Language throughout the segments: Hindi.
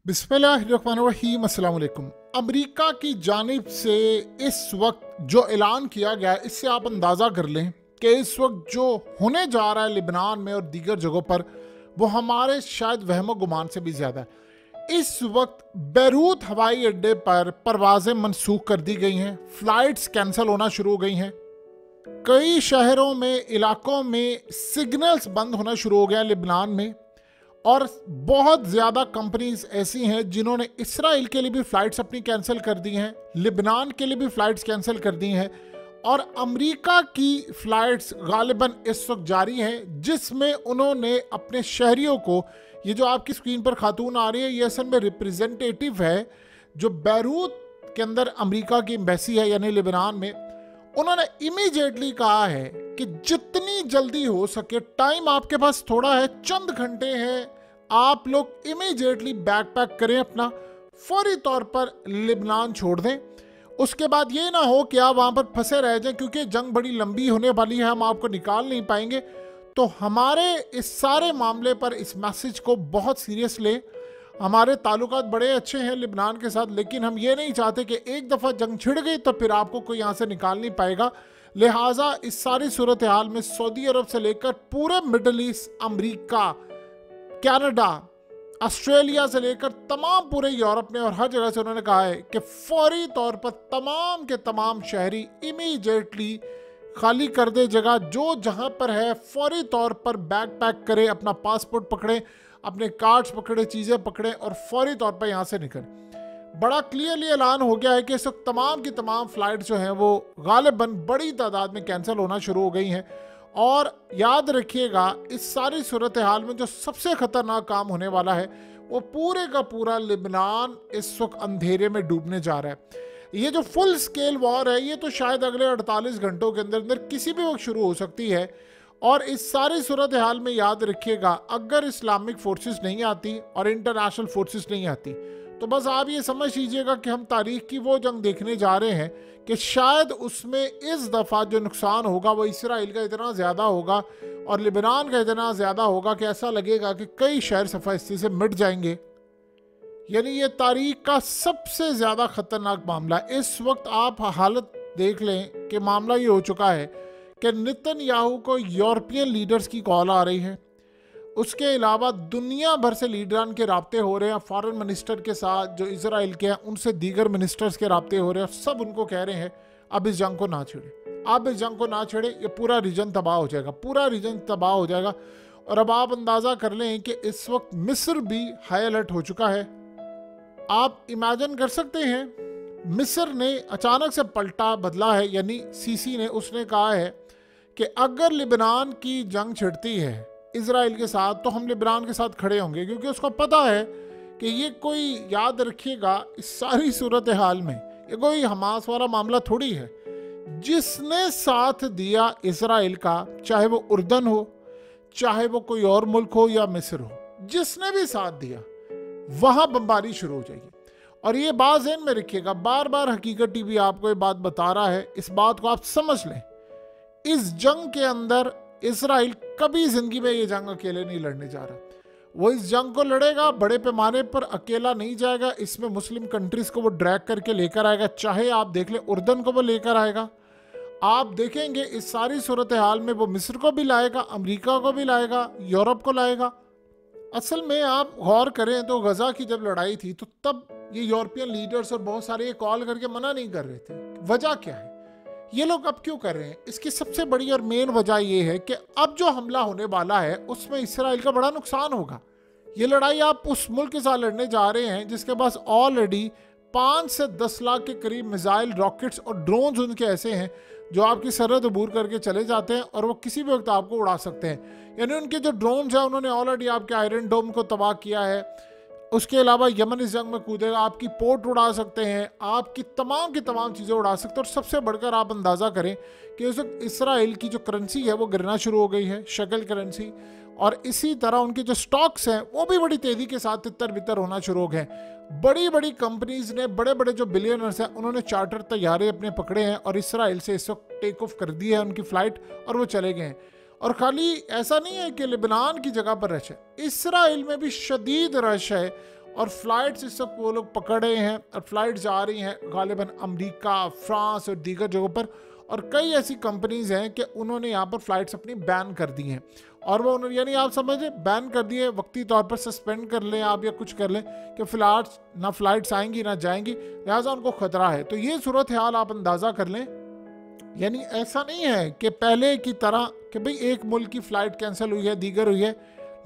बिस्मिल्लाहिर्रहमानिर्रहीम, अस्सलाम वालेकुम। अमेरिका की जानिब से इस वक्त जो ऐलान किया गया है, इससे आप अंदाज़ा कर लें कि इस वक्त जो होने जा रहा है लिबनान में और दीगर जगहों पर, वो हमारे शायद वहमो गुमान से भी ज़्यादा है। इस वक्त बैरूत हवाई अड्डे पर परवाज़ें मनसूख कर दी गई हैं, फ़्लाइट्स कैंसिल होना शुरू हो गई हैं। कई शहरों में, इलाकों में सिग्नल्स बंद होना शुरू हो गया लिबनान में। और बहुत ज़्यादा कंपनीज ऐसी हैं जिन्होंने इसराइल के लिए भी फ़्लाइट्स अपनी कैंसिल कर दी हैं, लिबनान के लिए भी फ़्लाइट्स कैंसिल कर दी हैं, और अमेरिका की फ़्लाइट्स गालिबन इस वक्त जारी हैं, जिसमें उन्होंने अपने शहरियों को, ये जो आपकी स्क्रीन पर खातून आ रही है, ये असल में रिप्रेजेंटेटिव है जो बैरूत के अंदर अमेरिका की एम्बेसी है यानी लिबनान में। उन्होंने इमीडिएटली कहा है कि जितनी जल्दी हो सके, टाइम आपके पास थोड़ा है, चंद घंटे हैं, आप लोग इमीडिएटली बैग पैक करें अपना, फौरी तौर पर लिबनान छोड़ दें। उसके बाद ये ना हो कि आप वहाँ पर फंसे रह जाएं, क्योंकि जंग बड़ी लंबी होने वाली है, हम आपको निकाल नहीं पाएंगे। तो हमारे इस सारे मामले पर इस मैसेज को बहुत सीरियस लें। हमारे ताल्लुकात बड़े अच्छे हैं लिबनान के साथ, लेकिन हम ये नहीं चाहते कि एक दफ़ा जंग छिड़ गई तो फिर आपको कोई यहाँ से निकाल नहीं पाएगा। लिहाजा इस सारी सूरत हाल में सऊदी अरब से लेकर पूरे middle east, America, Canada, Australia से लेकर तमाम पूरे यूरोप में और हर जगह से उन्होंने कहा है कि फौरी तौर पर तमाम के तमाम शहरी इमीडिएटली खाली कर दे जगह, जो जहाँ पर है फौरी तौर पर बैग पैक करें, अपना पासपोर्ट पकड़ें, अपने कार्ड्स पकड़े, चीज़ें पकड़ें और फौरी तौर पर यहाँ से निकलें। बड़ा क्लियरली ऐलान हो गया है कि इस वक्त तमाम की तमाम फ़्लाइट जो हैं वो गालिबन बड़ी तादाद में कैंसिल होना शुरू हो गई हैं। और याद रखिएगा, इस सारी सूरत हाल में जो सबसे ख़तरनाक काम होने वाला है, वो पूरे का पूरा लिबनान इस वक्त अंधेरे में डूबने जा रहा है। ये जो फुल स्केल वॉर है, ये तो शायद अगले 48 घंटों के अंदर अंदर किसी भी वक्त शुरू हो सकती है। और इस सारी सूरत हाल में याद रखिएगा, अगर इस्लामिक फोर्सेस नहीं आती और इंटरनेशनल फोर्सेस नहीं आती, तो बस आप ये समझ लीजिएगा कि हम तारीख की वो जंग देखने जा रहे हैं कि शायद उसमें इस दफ़ा जो नुकसान होगा वो इसराइल का इतना ज़्यादा होगा और लिबनान का इतना ज़्यादा होगा कि ऐसा लगेगा कि कई शहर सफ़ाइस्ती से मिट जाएंगे। यानी ये तारीख का सबसे ज़्यादा ख़तरनाक मामला। इस वक्त आप हालत देख लें कि मामला ये हो चुका है कि नेतन्याहू को यूरोपियन लीडर्स की कॉल आ रही है। उसके अलावा दुनिया भर से लीडरान के राब्ते हो रहे हैं, फॉरेन मिनिस्टर के साथ जो इजराइल के हैं, उनसे दीगर मिनिस्टर्स के राब्ते हो रहे हैं। सब उनको कह रहे हैं अब इस जंग को ना छेड़े, आप इस जंग को ना छेड़े, ये पूरा रीजन तबाह हो जाएगा, पूरा रीजन तबाह हो जाएगा। और अब आप अंदाज़ा कर लें कि इस वक्त मिस्र भी हाई अलर्ट हो चुका है। आप इमेजिन कर सकते हैं, मिस्र ने अचानक से पलटा बदला है, यानी सीसी ने, उसने कहा है कि अगर लिबनान की जंग छिड़ती है इजराइल के साथ तो हम लिबनान के साथ खड़े होंगे, क्योंकि उसको पता है कि ये कोई, याद रखिएगा, इस सारी सूरत हाल में ये कोई हमास वाला मामला थोड़ी है। जिसने साथ दिया इजराइल का, चाहे वो उर्दन हो, चाहे वो कोई और मुल्क हो या मिस्र हो, जिसने भी साथ दिया वहां बमबारी शुरू हो जाएगी। और ये बात ज़हन में रखिएगा, बार बार हकीकत टीवी आपको ये बात बता रहा है, इस बात को आप समझ लें। इस जंग के अंदर इसराइल कभी जिंदगी में ये जंग अकेले नहीं लड़ने जा रहा। वो इस जंग को लड़ेगा, बड़े पैमाने पर अकेला नहीं जाएगा, इसमें मुस्लिम कंट्रीज को वो ड्रैग करके लेकर आएगा। चाहे आप देख ले, उर्दन को वो लेकर आएगा, आप देखेंगे इस सारी सूरत हाल में वो मिस्र को भी लाएगा, अमेरिका को भी लाएगा, यूरोप को लाएगा। असल में आप गौर करें तो गजा की जब लड़ाई थी तो तब ये यूरोपियन लीडर्स और बहुत सारे ये कॉल करके मना नहीं कर रहे थे। वजह क्या है, ये लोग अब क्यों कर रहे हैं? इसकी सबसे बड़ी और मेन वजह ये है कि अब जो हमला होने वाला है उसमें इसराइल का बड़ा नुकसान होगा। ये लड़ाई आप उस मुल्क के साथ लड़ने जा रहे हैं जिसके पास ऑलरेडी 5 से 10 लाख के करीब मिसाइल, रॉकेट्स और ड्रोन्स उनके ऐसे हैं जो आपकी सरहद अबूर करके चले जाते हैं और वो किसी भी वक्त आपको उड़ा सकते हैं। यानी उनके जो ड्रोन्स हैं उन्होंने ऑलरेडी आपके आयरन डोम को तबाह किया है। उसके अलावा यमन इस जंग में कूदेगा, आपकी पोर्ट उड़ा सकते हैं, आपकी की तमाम चीज़ें उड़ा सकते हैं। और सबसे बढ़कर आप अंदाज़ा करें कि उस वक्त इसराइल की जो करेंसी है वो गिरना शुरू हो गई है, शक्ल करेंसी, और इसी तरह उनके जो स्टॉक्स हैं वो भी बड़ी तेज़ी के साथ तितर बितर होना शुरू हो गए। बड़ी बड़ी कंपनीज ने, बड़े बड़े जो बिलियनर्स हैं, उन्होंने चार्टर तैयारे अपने पकड़े हैं और इसराइल से इस वक्त टेक ऑफ कर दी है उनकी फ़्लाइट और वो चले गए हैं। और खाली ऐसा नहीं है कि लिबनान की जगह पर रश है, इसराइल में भी शदीद रश है और फ्लाइट्स इस वक्त वो लोग पकड़े हैं और फ्लाइट जा रही हैं गालिबन अमेरिका, फ्रांस और दीगर जगहों पर। और कई ऐसी कंपनीज हैं कि उन्होंने यहाँ पर फ्लाइट्स अपनी बैन कर दी हैं, और वो उन्होंने यानी आप समझे बैन कर दिए, वक्ती तौर पर सस्पेंड कर लें आप या कुछ कर लें कि फिलहाल ना फ्लाइट्स आएंगी ना जाएंगी, लिहाजा उनको खतरा है। तो ये सूरत हाल आप अंदाज़ा कर लें। यानी ऐसा नहीं है कि पहले की तरह कि भाई एक मुल्क की फ़्लाइट कैंसिल हुई है, दीगर हुई है,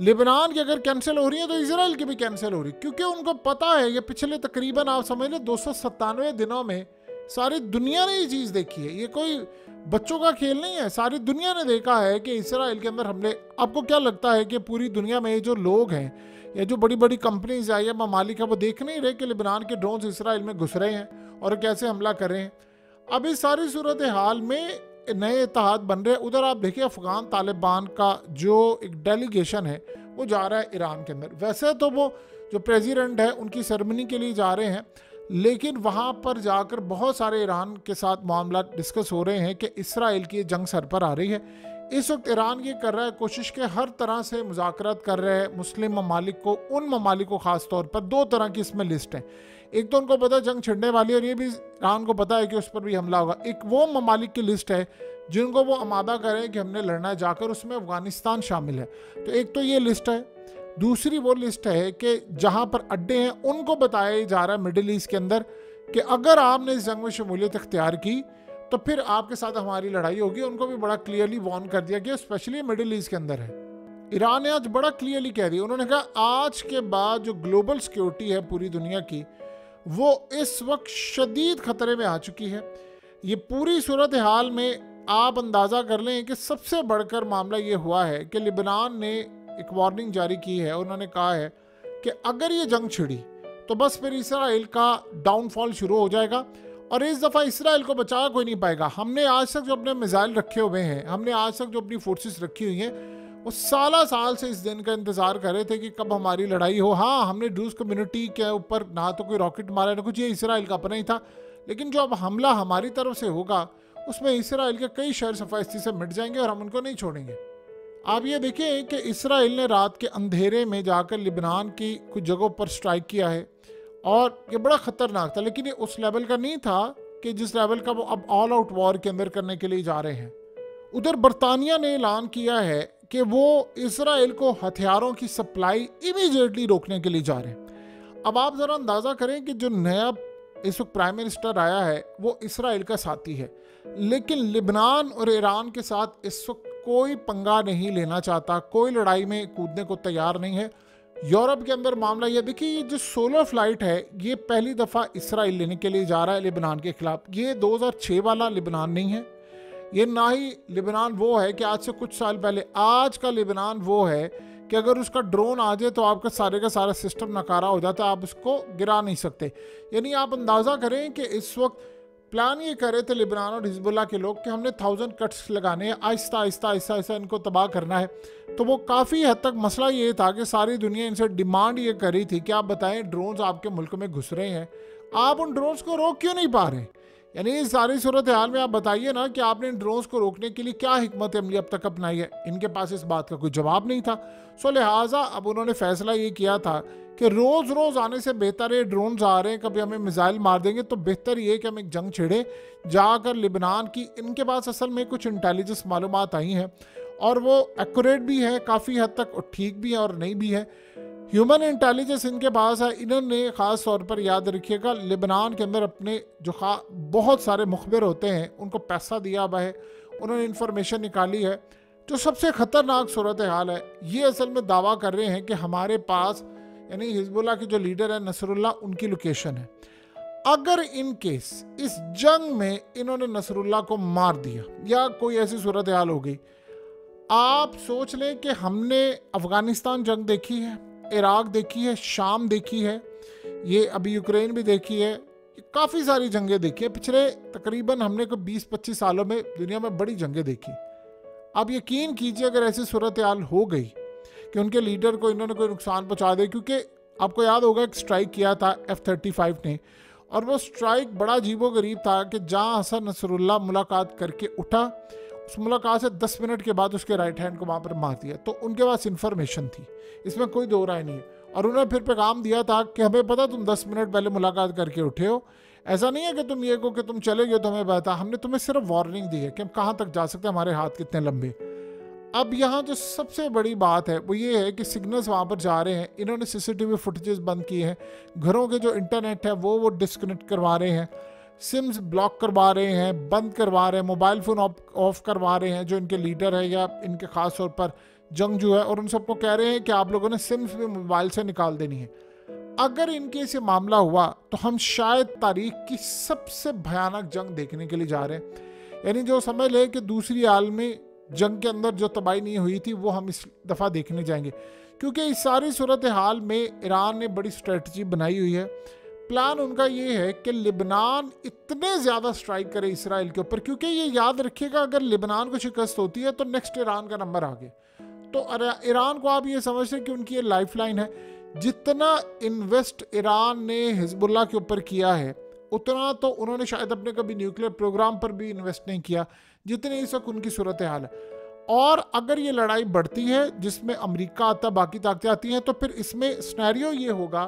लेबनान की अगर कैंसिल हो रही है तो इजराइल की भी कैंसिल हो रही है, क्योंकि उनको पता है ये पिछले तकरीबन आप समझ लें 297 दिनों में सारी दुनिया ने ये चीज़ देखी है। ये कोई बच्चों का खेल नहीं है, सारी दुनिया ने देखा है कि इसराइल के अंदर हमले। आपको क्या लगता है कि पूरी दुनिया में जो लोग हैं या जो बड़ी बड़ी कंपनीज है या ममालिक है वो देख नहीं रहे कि लेबनान के ड्रोन्स इसराइल में घुस रहे हैं और कैसे हमला कर रहे हैं? अब इस सारी सूरत हाल में नए इत्तेहाद बन रहे हैं। उधर आप देखिए अफगान तालिबान का जो एक डेलीगेशन है वो जा रहा है ईरान के अंदर। वैसे तो वो जो प्रेसिडेंट है उनकी सेरेमनी के लिए जा रहे हैं, लेकिन वहाँ पर जाकर बहुत सारे ईरान के साथ मामला डिस्कस हो रहे हैं कि इसराइल की जंग सर पर आ रही है। इस वक्त ईरान ये कर रहा है कोशिश के हर तरह से मुज़ाकरात कर रहे हैं मुस्लिम ममालिक को, उन ममालिक को ख़ास तौर पर। दो तरह की इसमें लिस्ट है, एक तो उनको पता है जंग छिड़ने वाली है और ये भी ईरान को पता है कि उस पर भी हमला होगा। एक वो ममालिक की लिस्ट है जिनको वो आमादा करें कि हमने लड़ना है जाकर, उसमें अफगानिस्तान शामिल है। तो एक तो ये लिस्ट है। दूसरी वो लिस्ट है कि जहाँ पर अड्डे हैं उनको बताया जा रहा है मिडिल ईस्ट के अंदर कि अगर आपने इस जंग में शमूलियत इख्तियार की तो फिर आपके साथ हमारी लड़ाई होगी। उनको भी बड़ा क्लियरली वार्न कर दिया गया, स्पेशली मिडिल ईस्ट के अंदर है। ईरान ने आज बड़ा क्लियरली कह दिया, उन्होंने कहा आज के बाद जो ग्लोबल सिक्योरिटी है पूरी दुनिया की वो इस वक्त शदीद खतरे में आ चुकी है। ये पूरी सूरत हाल में आप अंदाज़ा कर लें कि सबसे बढ़कर मामला ये हुआ है कि लेबनान ने एक वार्निंग जारी की है। उन्होंने कहा है कि अगर ये जंग छिड़ी तो बस फिर इसराइल का डाउनफॉल शुरू हो जाएगा और इस दफ़ा इसराइल को बचा कोई नहीं पाएगा। हमने आज तक जो अपने मिसाइल रखे हुए हैं, हमने आज तक जो अपनी फोर्सेस रखी हुई हैं, वो साल से इस दिन का इंतज़ार कर रहे थे कि कब हमारी लड़ाई हो। हाँ, हमने ड्रूज कम्युनिटी के ऊपर ना तो कोई रॉकेट मारा ना कुछ, ये इसराइल का अपना ही था। लेकिन जो अब हमला हमारी तरफ से होगा उसमें इसराइल के कई शहर सफाइस्ती से मिट जाएंगे और हम उनको नहीं छोड़ेंगे। आप ये देखिए कि इसराइल ने रात के अंधेरे में जाकर लेबनान की कुछ जगहों पर स्ट्राइक किया है और ये बड़ा ख़तरनाक था, लेकिन ये उस लेवल का नहीं था कि जिस लेवल का वो अब ऑल आउट वॉर के अंदर करने के लिए जा रहे हैं। उधर बरतानिया ने ऐलान किया है कि वो इसराइल को हथियारों की सप्लाई इमीडिएटली रोकने के लिए जा रहे हैं। अब आप ज़रा अंदाज़ा करें कि जो नया इस वक्त प्राइम मिनिस्टर आया है वो इसराइल का साथी है, लेकिन लेबनान और ईरान के साथ इस वक्त कोई पंगा नहीं लेना चाहता, कोई लड़ाई में कूदने को तैयार नहीं है। यूरोप के अंदर मामला ये देखिए, ये जो सोलर फ्लाइट है ये पहली दफ़ा इसराइल लेने के लिए जा रहा है लेबनान के खिलाफ। ये 2006 वाला लेबनान नहीं है, ये ना ही लेबनान वो है कि आज से कुछ साल पहले। आज का लेबनान वो है कि अगर उसका ड्रोन आ जाए तो आपका सारे का सारा सिस्टम नकारा हो जाता है, आप उसको गिरा नहीं सकते। यानी आप अंदाज़ा करें कि इस वक्त प्लान ये कर रहे थे लेबनान और हिजबुल्लाह के लोग कि हमने 1000 कट्स लगाने हैं, आहिस्ता आहिस्ता आहिस्ता आहिस्ता इनको तबाह करना है। तो वो काफ़ी हद तक मसला ये था कि सारी दुनिया इनसे डिमांड ये करी थी कि आप बताएं ड्रोन्स आपके मुल्क में घुस रहे हैं, आप उन ड्रोन्स को रोक क्यों नहीं पा रहे? यानी इस सारी सूरत हाल में आप बताइए ना कि आपने इन ड्रोन्स को रोकने के लिए क्या हिकमत अमली अब तक अपनाई है। इनके पास इस बात का कोई जवाब नहीं था। सो लिहाजा अब उन्होंने फैसला ये किया था कि रोज़ रोज़ आने से बेहतर है, ड्रोन्स आ रहे हैं, कभी हमें मिसाइल मार देंगे तो बेहतर ये कि हम एक जंग छेड़े जाकर लेबनान की। इनके पास असल में कुछ इंटेलिजेंस मालूमात आई हैं और वो एक्यूरेट भी है काफ़ी हद तक और ठीक भी है और नहीं भी है। ह्यूमन इंटेलिजेंस इनके पास है। इन्होंने ख़ास तौर पर याद रखिएगा लेबनान के अंदर अपने जो बहुत सारे मुखबिर होते हैं उनको पैसा दिया हुआ है, उन्होंने इन्फॉर्मेशन निकाली है। जो सबसे ख़तरनाक सूरत हाल है ये असल में दावा कर रहे हैं कि हमारे पास यानी हिजबुल्लाह के जो लीडर है नसरुल्लाह, उनकी लोकेशन है। अगर इन केस इस जंग में इन्होंने नसरुल्लाह को मार दिया या कोई ऐसी सूरत हाल हो गई, आप सोच लें कि हमने अफ़गानिस्तान जंग देखी है, इराक देखी है, शाम देखी है, ये अभी यूक्रेन भी देखी है, काफ़ी सारी जंगें देखी है। पिछले तकरीबन हमने को 20-25 सालों में दुनिया में बड़ी जंगें देखी। आप यकीन कीजिए अगर ऐसी सूरत हाल हो गई कि उनके लीडर को इन्होंने कोई नुकसान पहुंचा दे, क्योंकि आपको याद होगा एक स्ट्राइक किया था F-35 ने और वो स्ट्राइक बड़ा अजीबोगरीब था कि जहां हसन नसरुल्लाह मुलाकात करके उठा, उस मुलाकात से 10 मिनट के बाद उसके राइट हैंड को वहाँ पर मार दिया। तो उनके पास इन्फॉर्मेशन थी, इसमें कोई दो राय नहीं है। और उन्होंने फिर पैगाम दिया था कि हमें पता तुम 10 मिनट पहले मुलाकात करके उठे हो, ऐसा नहीं है कि तुम ये कहो कि तुम चले गए तो हमें पता, हमने तुम्हें सिर्फ वार्निंग दी है कि हम कहाँ तक जा सकते हैं, हमारे हाथ कितने लंबे। अब यहाँ जो सबसे बड़ी बात है वो ये है कि सिग्नल्स वहाँ पर जा रहे हैं, इन्होंने सीसीटीवी फुटेजेस बंद किए हैं, घरों के जो इंटरनेट है वो डिस्कनेक्ट करवा रहे हैं, सिम्स ब्लॉक करवा रहे हैं, बंद करवा रहे हैं, मोबाइल फ़ोन ऑफ करवा रहे हैं जो इनके लीडर है या इनके ख़ास तौर पर जंगजू है, और उन सबको कह रहे हैं कि आप लोगों ने सिम्स भी मोबाइल से निकाल देनी है। अगर इनके से मामला हुआ तो हम शायद तारीख की सबसे भयानक जंग देखने के लिए जा रहे हैं। यानी जो समझ ले कि दूसरी आलमी जंग के अंदर जो तबाही नहीं हुई थी वो हम इस दफ़ा देखने जाएंगे, क्योंकि इस सारी सूरत हाल में ईरान ने बड़ी स्ट्रेटजी बनाई हुई है। प्लान उनका ये है कि लिबनान इतने ज़्यादा स्ट्राइक करे इसराइल के ऊपर, क्योंकि ये याद रखिएगा अगर लिबनान को शिकस्त होती है तो नेक्स्ट ईरान का नंबर आगे। तो ईरान को आप ये समझते हैं कि उनकी ये लाइफलाइन है। जितना इन्वेस्ट ईरान ने हिजबुल्लाह के ऊपर किया है उतना तो उन्होंने शायद अपने कभी न्यूक्लियर प्रोग्राम पर भी इन्वेस्ट नहीं किया जितनी इस वक्त उनकी सूरत हाल है। और अगर ये लड़ाई बढ़ती है जिसमें अमेरिका आता, बाकी ताकतें आती हैं, तो फिर इसमें स्नैरियो ये होगा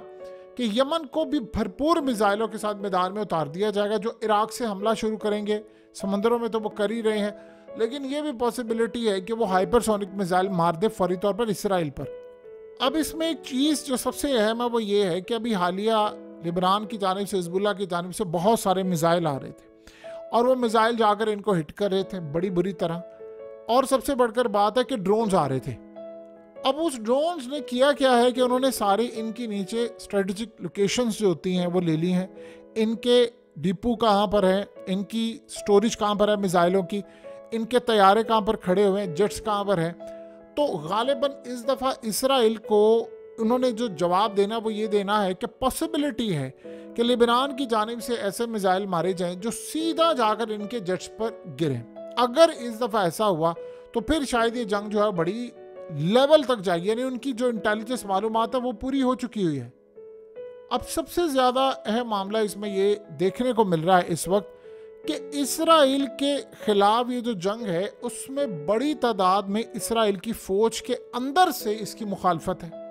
कि यमन को भी भरपूर मिसाइलों के साथ मैदान में उतार दिया जाएगा, जो इराक से हमला शुरू करेंगे। समंदरों में तो वो कर ही रहे हैं, लेकिन ये भी पॉसिबिलिटी है कि वो हाइपरसोनिक मिसाइल मार दे फौरी तौर पर इसराइल पर। अब इसमें एक चीज़ जो सबसे अहम है वो ये है कि अभी हालिया लिबनान की जानिब से, हिजबुल्लाह की जानिब से बहुत सारे मिसाइल आ रहे थे और वो मिसाइल जाकर इनको हिट कर रहे थे बड़ी बुरी तरह। और सबसे बढ़कर बात है कि ड्रोन्स आ रहे थे। अब उस ड्रोन्स ने किया क्या है कि उन्होंने सारी इनकी नीचे स्ट्रेटेजिक लोकेशंस जो होती हैं वो ले ली हैं। इनके डिपो कहाँ पर है, इनकी स्टोरेज कहाँ पर है मिसाइलों की, इनके तैयारे कहाँ पर खड़े हुए हैं, जेट्स कहाँ पर हैं। तो गालिबन इस दफ़ा इसराइल को उन्होंने जो जवाब देना वो ये देना है कि पॉसिबिलिटी है कि लिबनान की जानिब से ऐसे मिसाइल मारे जाएं जो सीधा जाकर इनके जेट्स पर गिरें। अगर इस दफ़ा ऐसा हुआ तो फिर शायद ये जंग जो है बड़ी लेवल तक जाएगी, यानी उनकी जो इंटेलिजेंस मालूमात है वो पूरी हो चुकी हुई है। अब सबसे ज़्यादा अहम मामला इसमें ये देखने को मिल रहा है इस वक्त कि इसराइल के खिलाफ ये जो जंग है उसमें बड़ी तादाद में इसराइल की फ़ौज के अंदर से इसकी मुखालफत है।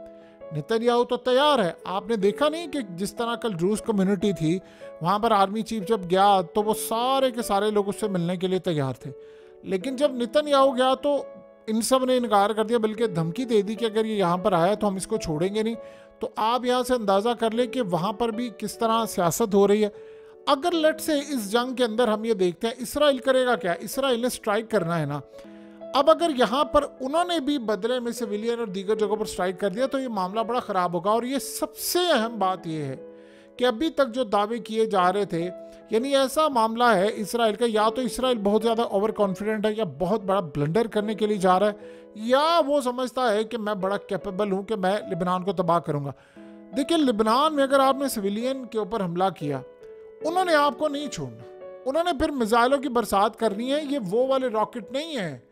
नेतन्याहू तो तैयार है, आपने देखा नहीं कि जिस तरह कल रूस कम्युनिटी थी वहाँ पर आर्मी चीफ जब गया तो वो सारे के सारे लोग उससे मिलने के लिए तैयार थे, लेकिन जब नेतन्याहू गया तो इन सब ने इनकार कर दिया, बल्कि धमकी दे दी कि अगर ये यहाँ पर आया तो हम इसको छोड़ेंगे नहीं। तो आप यहाँ से अंदाज़ा कर लें कि वहाँ पर भी किस तरह सियासत हो रही है। अगर लेट से इस जंग के अंदर हम ये देखते हैं इसराइल करेगा क्या, इसराइल ने स्ट्राइक करना है ना। अब अगर यहाँ पर उन्होंने भी बदले में सिविलियन और दीगर जगहों पर स्ट्राइक कर दिया तो ये मामला बड़ा ख़राब होगा। और ये सबसे अहम बात ये है कि अभी तक जो दावे किए जा रहे थे, यानी ऐसा मामला है इसराइल का, या तो इसराइल बहुत ज़्यादा ओवर कॉन्फिडेंट है या बहुत बड़ा ब्लंडर करने के लिए जा रहा है, या वो समझता है कि मैं बड़ा कैपेबल हूँ कि मैं लिबनान को तबाह करूँगा। देखिए, लिबनान में अगर आपने सिविलियन के ऊपर हमला किया, उन्होंने आपको नहीं छोड़ना, उन्होंने फिर मिसाइलों की बरसात करनी है। ये वो वाले रॉकेट नहीं है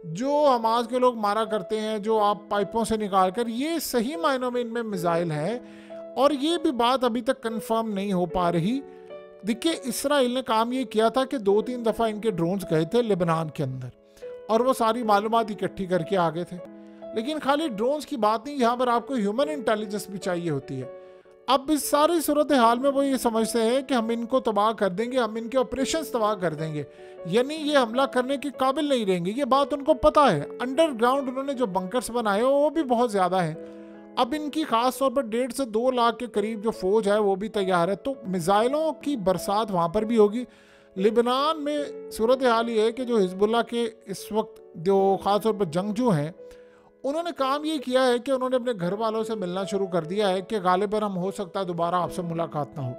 जो हमास के लोग मारा करते हैं, जो आप पाइपों से निकाल कर, ये सही मायनों में इनमें मिसाइल है। और ये भी बात अभी तक कंफर्म नहीं हो पा रही। देखिए, इसराइल ने काम ये किया था कि 2-3 दफ़ा इनके ड्रोन्स गए थे लिबनान के अंदर और वो सारी मालूमात इकट्ठी करके आ गए थे। लेकिन खाली ड्रोन्स की बात नहीं, यहाँ पर आपको ह्यूमन इंटेलिजेंस भी चाहिए होती है। अब इस सारी सूरत हाल में वो ये समझते हैं कि हम इनको तबाह कर देंगे, हम इनके ऑपरेशंस तबाह कर देंगे, यानी ये हमला करने के काबिल नहीं रहेंगे। ये बात उनको पता है। अंडरग्राउंड उन्होंने जो बंकर्स बनाए हो वो भी बहुत ज़्यादा है। अब इनकी ख़ास तौर पर 1.5 से 2 लाख के करीब जो फ़ौज है वो भी तैयार है, तो मिसाइलों की बरसात वहाँ पर भी होगी। लिबनान में सूरत हाल ये है कि जो हिजबुल्लाह के इस वक्त जो ख़ास तौर पर जंगजू हैं, उन्होंने काम ये किया है कि उन्होंने अपने घर वालों से मिलना शुरू कर दिया है कि गालिबन हम हो सकता है दोबारा आपसे मुलाकात ना हो।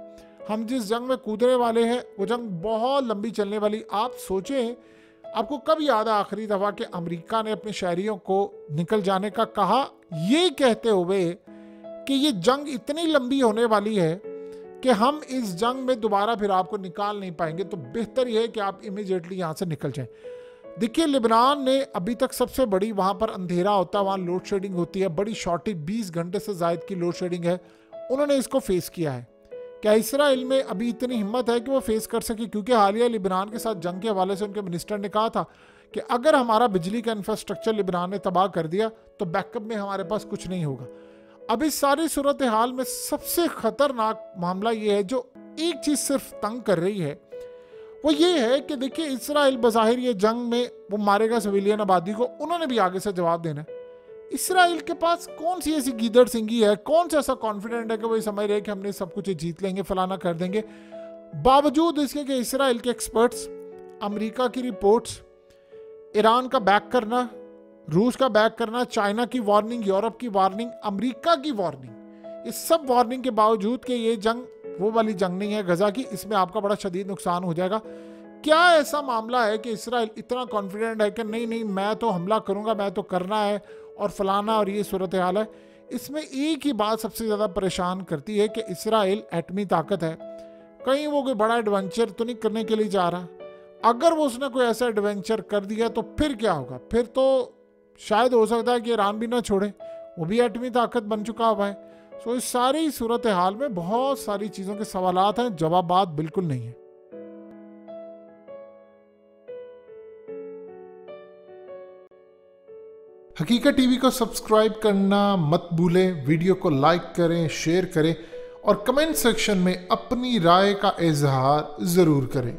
हम जिस जंग में कूदने वाले हैं वो जंग बहुत लंबी चलने वाली। आप सोचें, आपको कब याद है आखिरी दफ़ा कि अमेरिका ने अपने शहरियों को निकल जाने का कहा, ये कहते हुए कि ये जंग इतनी लंबी होने वाली है कि हम इस जंग में दोबारा फिर आपको निकाल नहीं पाएंगे, तो बेहतर ये है कि आप इमीडिएटली यहाँ से निकल जाएं। देखिए, लिबनान ने अभी तक सबसे बड़ी, वहाँ पर अंधेरा होता है, वहाँ लोड शेडिंग होती है, बड़ी शॉर्टेज 20 घंटे से ज़ायद की लोड शेडिंग है। उन्होंने इसको फेस किया है। क्या इसराइल में अभी इतनी हिम्मत है कि वो फेस कर सके? क्योंकि हालिया लिबनान के साथ जंग के हवाले से उनके मिनिस्टर ने कहा था कि अगर हमारा बिजली का इंफ्रास्ट्रक्चर लिबनान ने तबाह कर दिया तो बैकअप में हमारे पास कुछ नहीं होगा। अब इस सारी सूरत हाल में सबसे खतरनाक मामला ये है, जो एक चीज सिर्फ तंग कर रही है, वो ये है कि देखिए इसराइल बज़ाहिर ये जंग में वो मारेगा सिविलियन आबादी को, उन्होंने भी आगे से जवाब देना है। इसराइल के पास कौन सी ऐसी गीदड़ सिंगी है, कौन सा ऐसा कॉन्फिडेंट है कि वो समझ रहे हैं कि हमने सब कुछ जीत लेंगे, फलाना कर देंगे। बावजूद इसके कि इसराइल के एक्सपर्ट्स, अमेरिका की रिपोर्ट्स, ईरान का बैक करना, रूस का बैक करना, चाइना की वार्निंग, यूरोप की वार्निंग, अमेरिका की वार्निंग, इस सब वार्निंग के बावजूद कि ये जंग वो वाली जंग नहीं है गजा की, इसमें आपका बड़ा शदीद नुकसान हो जाएगा। क्या ऐसा मामला है कि इसराइल इतना कॉन्फिडेंट है कि नहीं नहीं मैं तो हमला करूंगा, मैं तो करना है और फलाना, और ये सूरत हाल है। इसमें एक ही बात सबसे ज़्यादा परेशान करती है कि इसराइल एटमी ताकत है, कहीं वो कोई बड़ा एडवेंचर तो नहीं करने के लिए जा रहा। अगर वो उसने कोई ऐसा एडवेंचर कर दिया तो फिर क्या होगा? फिर तो शायद हो सकता है कि ईरान भी ना छोड़े, वो भी एटमी ताकत बन चुका हुआ है। सो इस सारी सूरत हाल में बहुत सारी चीज़ों के सवालात हैं, जवाबात बिल्कुल नहीं है। हकीकत टीवी को सब्सक्राइब करना मत भूलें, वीडियो को लाइक करें, शेयर करें और कमेंट सेक्शन में अपनी राय का इजहार ज़रूर करें।